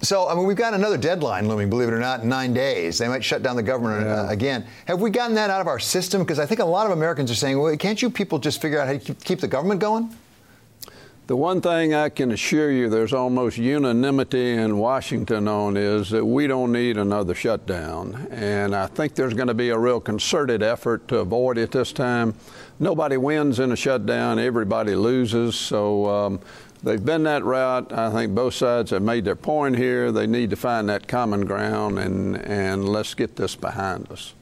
So, I mean, we've got another deadline looming, believe it or not, in 9 days. They might shut down the government again. Have we gotten that out of our system? Because I think a lot of Americans are saying, well, can't you people just figure out how to keep the government going? The one thing I can assure you there's almost unanimity in Washington on is that we don't need another shutdown. And I think there's going to be a real concerted effort to avoid it this time. Nobody wins in a shutdown. Everybody loses. So they've been that route. I think both sides have made their point here. They need to find that common ground, and let's get this behind us.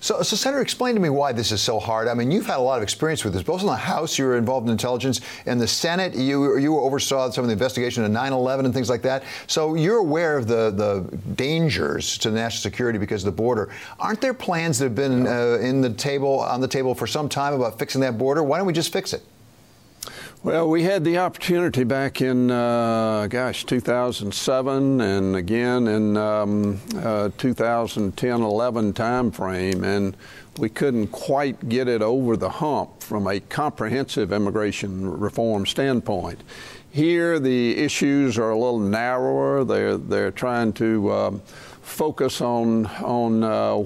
So, Senator, explain to me why this is so hard. I mean, you've had a lot of experience with this. Both in the House, you were involved in intelligence. In the Senate, you oversaw some of the investigation of 9/11 and things like that. So you're aware of the dangers to national security because of the border. Aren't there plans that have been on the table for some time about fixing that border? Why don't we just fix it? Well, we had the opportunity back in, 2007 and again in 2010-11 timeframe, and we couldn't quite get it over the hump from a comprehensive immigration reform standpoint. Here, the issues are a little narrower. They're trying to focus on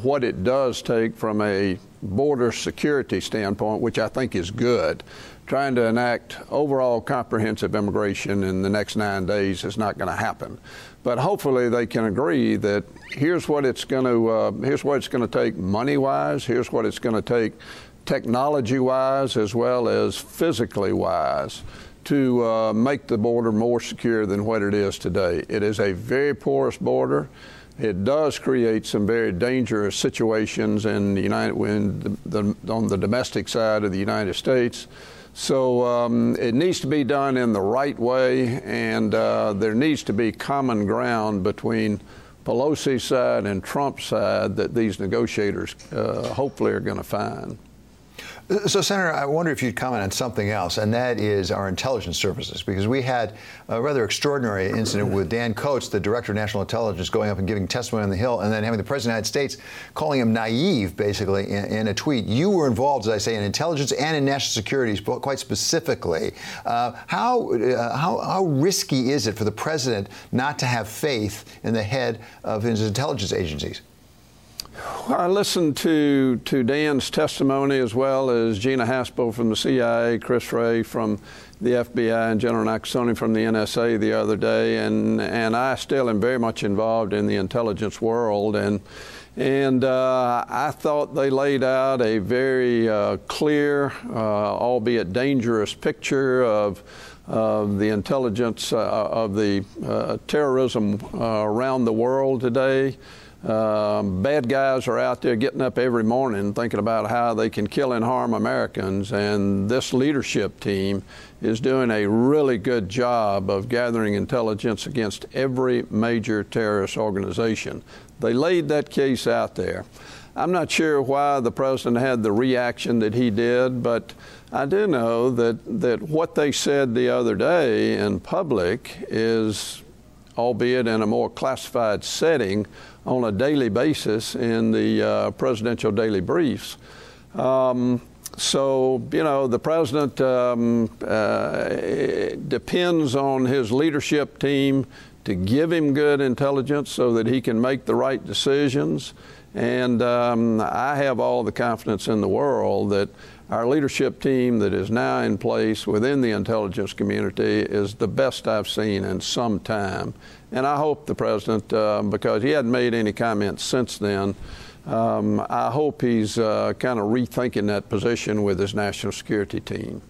what it does take from a border security standpoint, which I think is good. Trying to enact overall comprehensive immigration in the next 9 days is not going to happen. But hopefully they can agree that here's what it's going to take money-wise, here's what it's going to take technology-wise as well as physically-wise to make the border more secure than what it is today. It is a very porous border. It does create some very dangerous situations in the on the domestic side of the United States. So it needs to be done in the right way, and there needs to be common ground between Pelosi's side and Trump's side that these negotiators hopefully are going to find. So, Senator, I wonder if you'd comment on something else, and that is our intelligence services, because we had a rather extraordinary incident with Dan Coats, the Director of National Intelligence, going up and giving testimony on the Hill, and then having the President of the United States calling him naive, basically, in a tweet. You were involved, as I say, in intelligence and in national security, quite specifically. How risky is it for the President not to have faith in the head of his intelligence agencies? I listened to Dan's testimony as well as Gina Haspel from the CIA, Chris Wray from the FBI, and General Nakasone from the NSA the other day, and I still am very much involved in the intelligence world, and I thought they laid out a very clear, albeit dangerous picture of the intelligence of the terrorism around the world today. Bad guys are out there getting up every morning thinking about how they can kill and harm Americans, and this leadership team is doing a really good job of gathering intelligence against every major terrorist organization. They laid that case out there. I'm not sure why the President had the reaction that he did, but I do know that what they said the other day in public is, albeit in a more classified setting, on a daily basis in the presidential daily briefs. So, you know, the President depends on his leadership team to give him good intelligence so that he can make the right decisions. And I have all the confidence in the world that our leadership team that is now in place within the intelligence community is the best I've seen in some time. And I hope the President, because he hadn't made any comments since then, I hope he's kind of rethinking that position with his national security team.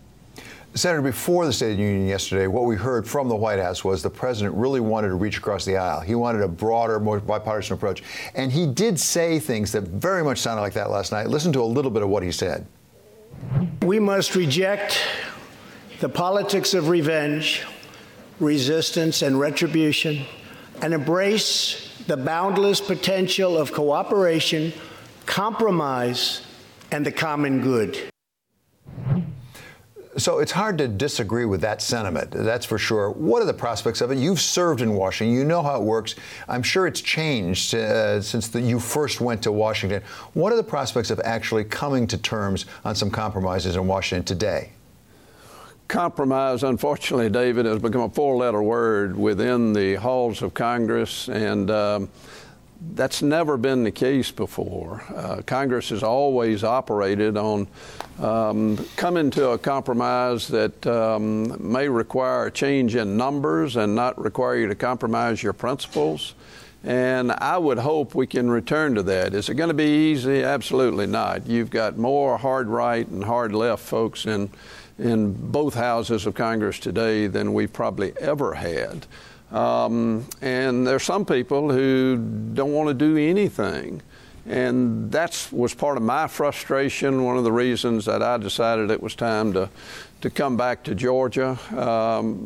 Senator, before the State of the Union yesterday, what we heard from the White House was the President really wanted to reach across the aisle. He wanted a broader, more bipartisan approach. And he did say things that very much sounded like that last night. Listen to a little bit of what he said. We must reject the politics of revenge, resistance, and retribution, and embrace the boundless potential of cooperation, compromise, and the common good. So it's hard to disagree with that sentiment, that's for sure. What are the prospects of it? You've served in Washington. You know how it works. I'm sure it's changed since you first went to Washington. What are the prospects of actually coming to terms on some compromises in Washington today? Compromise, unfortunately, David, has become a four-letter word within the halls of Congress, and that's never been the case before. Congress has always operated on coming to a compromise that may require a change in numbers and not require you to compromise your principles. And I would hope we can return to that. Is it going to be easy? Absolutely not. You've got more hard right and hard left folks in both houses of Congress today than we've probably ever had. And there's some people who don't want to do anything. And that was part of my frustration, one of the reasons that I decided it was time to come back to Georgia,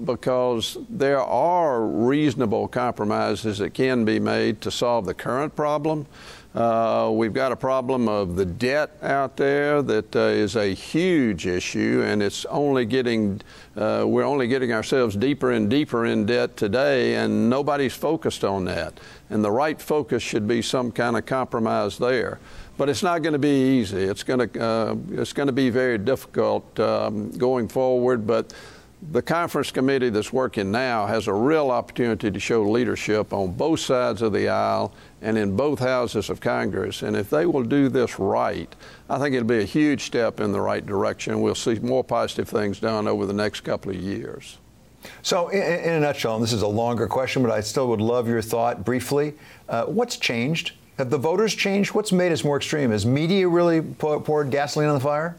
because there are reasonable compromises that can be made to solve the current problem. We've got a problem of the debt out there that is a huge issue, and it's only getting, we're only getting ourselves deeper and deeper in debt today, and nobody's focused on that. And the right focus should be some kind of compromise there. But it's not going to be easy. It's going to be very difficult going forward. But the conference committee that's working now has a real opportunity to show leadership on both sides of the aisle and in both houses of Congress. And if they will do this right, I think it'll be a huge step in the right direction. We'll see more positive things done over the next couple of years. So in a nutshell, and this is a longer question, but I still would love your thought briefly. What's changed? Have the voters changed? What's made us more extreme? Has media really poured gasoline on the fire?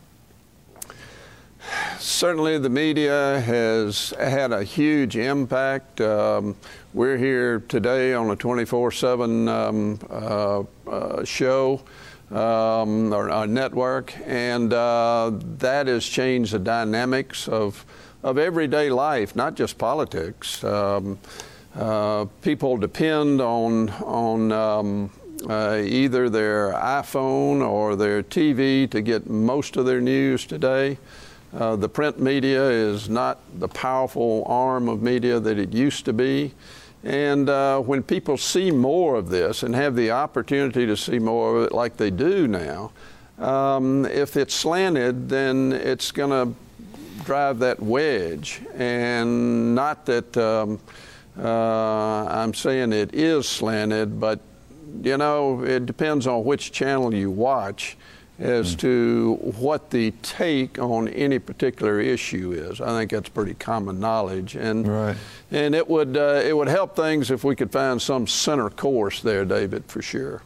Certainly the media has had a huge impact. We're here today on a 24/7 show, or network, and that has changed the dynamics of everyday life, not just politics. People depend on either their iPhone or their TV to get most of their news today. The print media is not the powerful arm of media that it used to be. And when people see more of this and have the opportunity to see more of it like they do now, if it's slanted, then it's going to drive that wedge. And not that I'm saying it is slanted, but you know, it depends on which channel you watch as to what the take on any particular issue is. I think that's pretty common knowledge, and and it would help things if we could find some center course there, David, for sure.